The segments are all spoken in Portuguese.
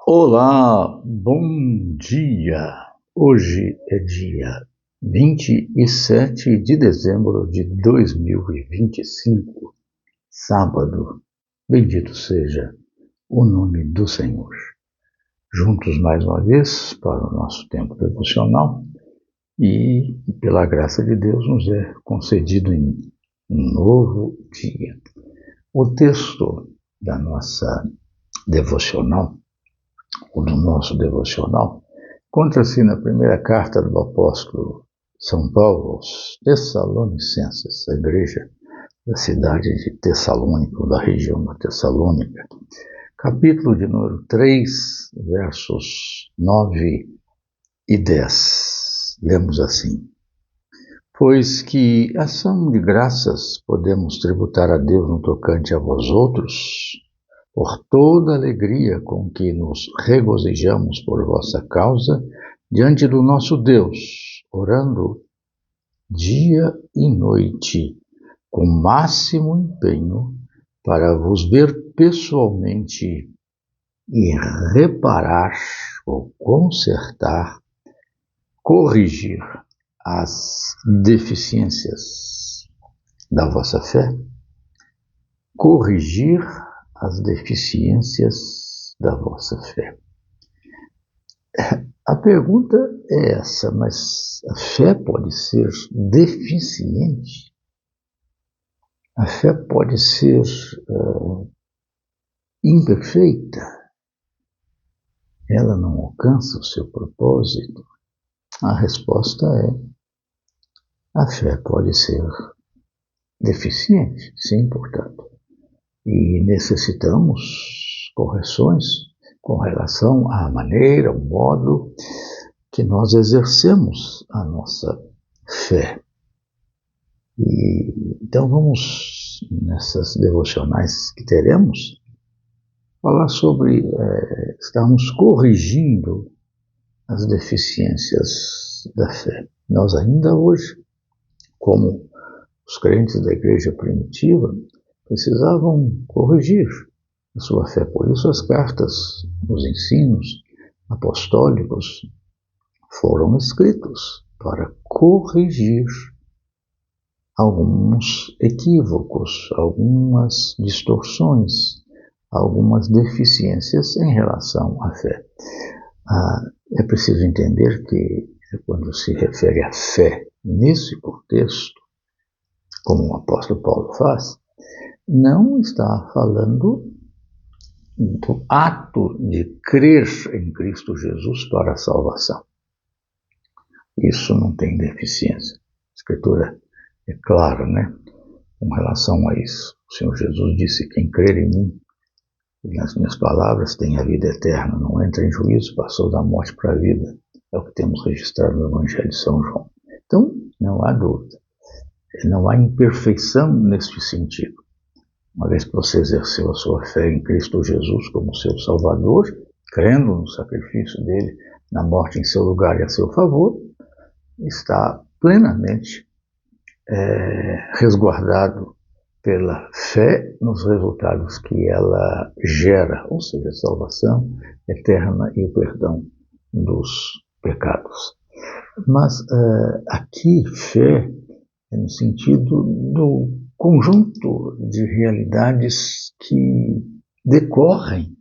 Olá, bom dia! Hoje é dia 27 de dezembro de 2025, sábado. Bendito seja o nome do Senhor. Juntos mais uma vez para o nosso tempo devocional e, pela graça de Deus, nos é concedido em um novo dia. O texto da nossa devocional, ou do nosso devocional, encontra-se na primeira carta do apóstolo São Paulo aos Tessalonicenses, a igreja da cidade de Tessalônica, da região da Tessalônica, capítulo de número 3, versos 9 e 10. Lemos assim: Pois que ação de graças podemos tributar a Deus no tocante a vós outros, por toda a alegria com que nos regozijamos por vossa causa, diante do nosso Deus, orando dia e noite, com máximo empenho, para vos ver pessoalmente e reparar ou consertar, corrigir as deficiências da vossa fé, corrigir as deficiências da vossa fé. A pergunta é essa, mas a fé pode ser deficiente? A fé pode ser imperfeita? Ela não alcança o seu propósito? A resposta é: a fé pode ser deficiente, sim, portanto. E necessitamos correções com relação à maneira, ao modo que nós exercemos a nossa fé. E então vamos, nessas devocionais que teremos, falar sobre estarmos corrigindo as deficiências da fé. Nós ainda hoje, como os crentes da igreja primitiva, precisavam corrigir a sua fé. Por isso as cartas, os ensinos apostólicos foram escritos para corrigir alguns equívocos, algumas distorções, algumas deficiências em relação à fé. É preciso entender que, quando se refere à fé nesse contexto, como o apóstolo Paulo faz, não está falando do ato de crer em Cristo Jesus para a salvação. Isso não tem deficiência. A Escritura é clara, com relação a isso. O Senhor Jesus disse: quem crer em mim e nas minhas palavras tem a vida eterna, não entra em juízo, passou da morte para a vida. É o que temos registrado no Evangelho de São João. Então, não há dúvida. Não há imperfeição neste sentido. Uma vez que você exerceu a sua fé em Cristo Jesus como seu Salvador, crendo no sacrifício dele, na morte em seu lugar e a seu favor, está plenamente resguardado pela fé nos resultados que ela gera, ou seja, a salvação eterna e o perdão dos pecados. Mas aqui, fé é no sentido do conjunto de realidades que decorrem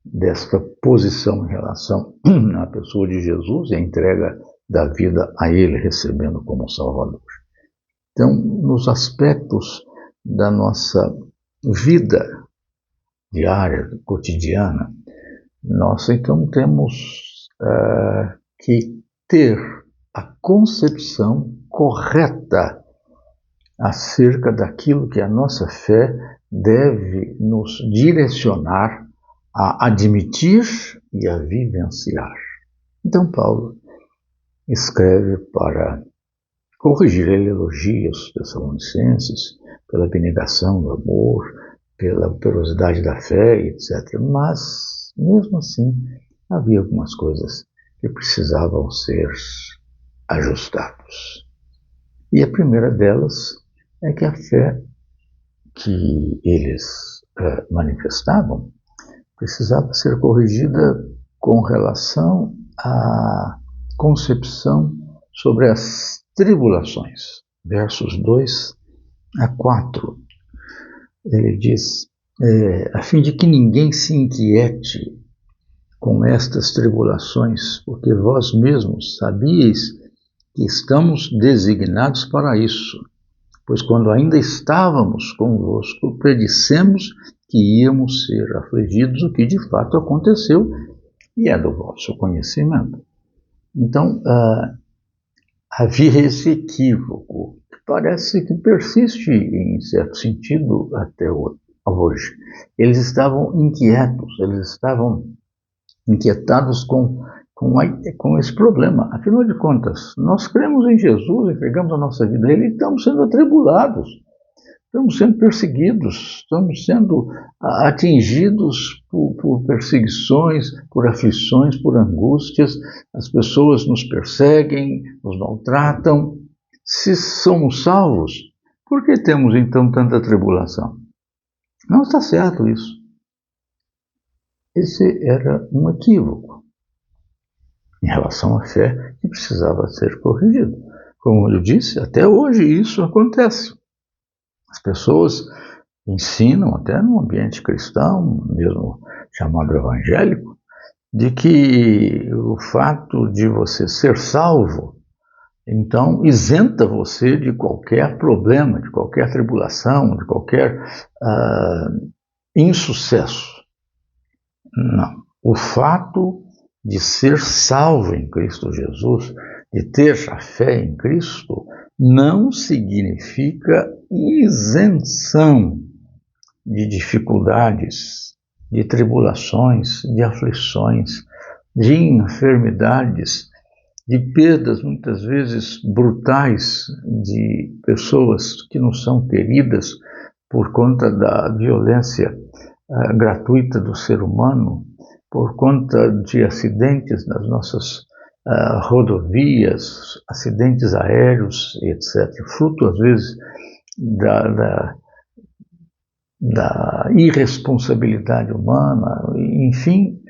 desta posição em relação à pessoa de Jesus e a entrega da vida a Ele, recebendo como Salvador. Então, nos aspectos da nossa vida diária, cotidiana, nós então temos que ter a concepção correta acerca daquilo que a nossa fé deve nos direcionar a admitir e a vivenciar. Então Paulo escreve para corrigir. Ele elogia os Tessalonicenses pela abnegação do amor, pela operosidade da fé, etc. Mas, mesmo assim, havia algumas coisas que precisavam ser ajustadas. E a primeira delas é que a fé que eles manifestavam precisava ser corrigida com relação à concepção sobre as tribulações. Versos 2 a 4. Ele diz, a fim de que ninguém se inquiete com estas tribulações, porque vós mesmos sabíeis que estamos designados para isso. Pois quando ainda estávamos convosco, predissemos que íamos ser afligidos, o que de fato aconteceu, e é do vosso conhecimento. Então, havia esse equívoco, que parece que persiste em certo sentido até hoje. Eles estavam inquietos, eles estavam inquietados com esse problema. Afinal de contas, nós cremos em Jesus, entregamos a nossa vida a Ele e estamos sendo atribulados, estamos sendo perseguidos, estamos sendo atingidos por perseguições, por aflições, por angústias. As pessoas nos perseguem, nos maltratam. Se somos salvos, por que temos então tanta tribulação? Não está certo isso. Esse era um equívoco em relação à fé que precisava ser corrigido. Como eu disse, até hoje isso acontece. As pessoas ensinam, até no ambiente cristão, mesmo chamado evangélico, de que o fato de você ser salvo, então, isenta você de qualquer problema, de qualquer tribulação, de qualquer insucesso. Não. O fato de ser salvo em Cristo Jesus, de ter a fé em Cristo, não significa isenção de dificuldades, de tribulações, de aflições, de enfermidades, de perdas muitas vezes brutais de pessoas que não são queridas por conta da violência gratuita do ser humano, por conta de acidentes nas nossas rodovias, acidentes aéreos, etc. Fruto, às vezes, da irresponsabilidade humana, enfim,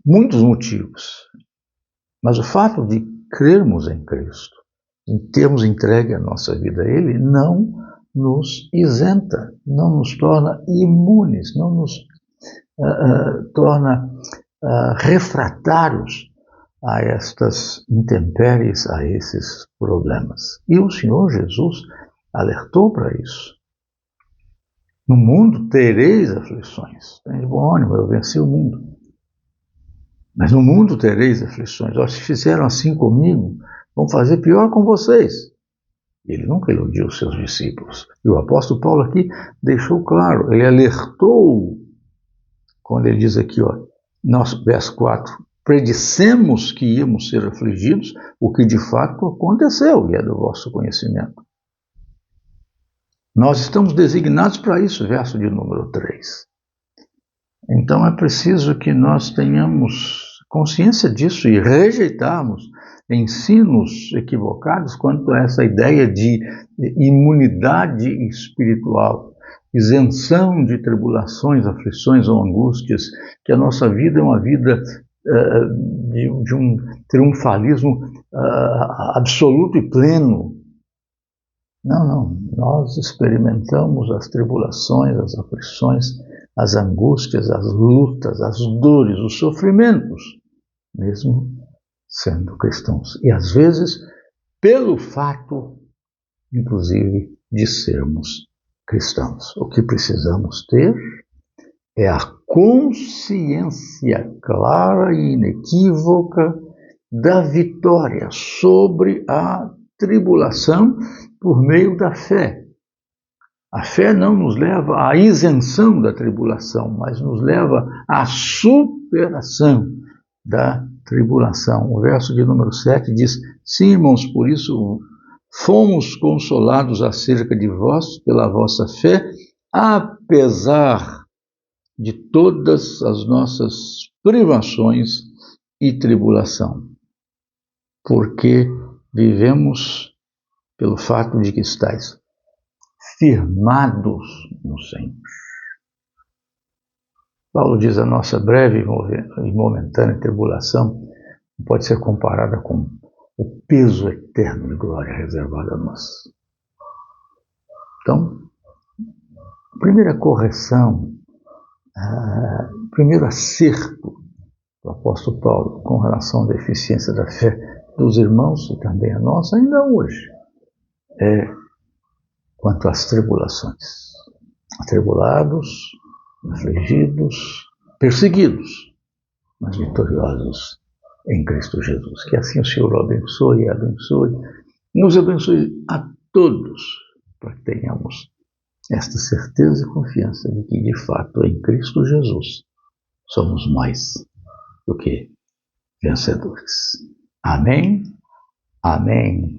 muitos motivos. Mas o fato de crermos em Cristo, em termos entregue a nossa vida a Ele, não nos isenta, não nos torna imunes, não nos torna refratários a estas intempéries, a esses problemas. E o Senhor Jesus alertou para isso. No mundo tereis aflições. Tem de bom ânimo, eu venci o mundo. Mas no mundo tereis aflições. Se fizeram assim comigo, vão fazer pior com vocês. Ele nunca iludiu os seus discípulos. E o apóstolo Paulo aqui deixou claro, ele alertou, quando ele diz aqui, verso 4, predissemos que íamos ser afligidos, o que de fato aconteceu, e é do vosso conhecimento. Nós estamos designados para isso, verso de número 3. Então é preciso que nós tenhamos consciência disso e rejeitarmos ensinos equivocados quanto a essa ideia de imunidade espiritual, isenção de tribulações, aflições ou angústias, que a nossa vida é uma vida de um triunfalismo absoluto e pleno. Não, nós experimentamos as tribulações, as aflições, as angústias, as lutas, as dores, os sofrimentos, mesmo sendo cristãos. E às vezes, pelo fato, inclusive, de sermos cristãos. O que precisamos ter é a consciência clara e inequívoca da vitória sobre a tribulação por meio da fé. A fé não nos leva à isenção da tribulação, mas nos leva à superação da tribulação. O verso de número 7 diz: sim, irmãos, por isso fomos consolados acerca de vós pela vossa fé, apesar de todas as nossas privações e tribulação, porque vivemos pelo fato de que estáis firmados no Senhor. Paulo diz: a nossa breve e momentânea tribulação pode ser comparada com o peso eterno de glória reservado a nós. Então, primeira correção, primeiro acerto do apóstolo Paulo com relação à deficiência da fé dos irmãos e também a nossa, ainda hoje, é quanto às tribulações. Atribulados, afligidos, perseguidos, mas vitoriosos em Cristo Jesus. Que assim o Senhor o abençoe e abençoe, e nos abençoe a todos, para que tenhamos esta certeza e confiança de que, de fato, em Cristo Jesus, somos mais do que vencedores. Amém? Amém.